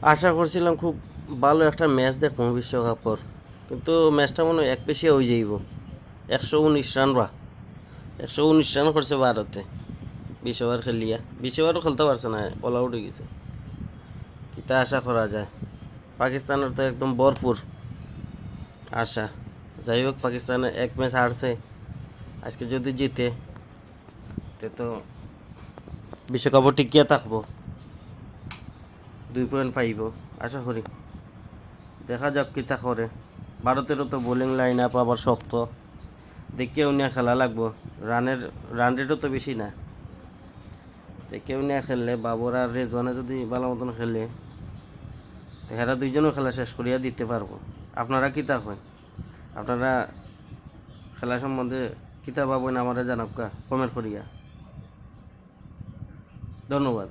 আশা করছিলাম খুব ভালো একটা ম্যাচ দেখবো বিশ্বকাপর, কিন্তু ম্যাচটা মনে হয় এক পেশি হয়ে যাইব। 119 রান 119 রান করছে ভারতে। 20 ওভার খেলিয়া 20 ওভারও খেলতে পারছে না, অল আউট হয়ে গেছে। কিতা আশা করা যায়? পাকিস্তানের তো একদম ভরপুর আশা। যাই হোক, পাকিস্তানের এক ম্যাচ হারছে, আজকে যদি জিতে তো বিশ্বকাপও টিকিয়ে থাকবো, 2 পয়েন্ট পাইব আশা করি। দেখা যাক কিতা করে। ভারতেরও তো বোলিং লাইন আপ আবার শক্ত, দেখেও নিয়ে খেলা লাগবো। রান রেটও তো বেশি না, দেখেও নিয়ে খেললে বাবর আর রেজওয়ানে যদি ভালো মতন খেলে তো হেরা দুইজনও খেলা শেষ করিয়া দিতে পারবো। আপনারা কিতা হয়? আপনারা খেলা সম্বন্ধে কিতা ভাবেন আমারে জানাক্কা কমেন্ট করিয়া। ধন্যবাদ।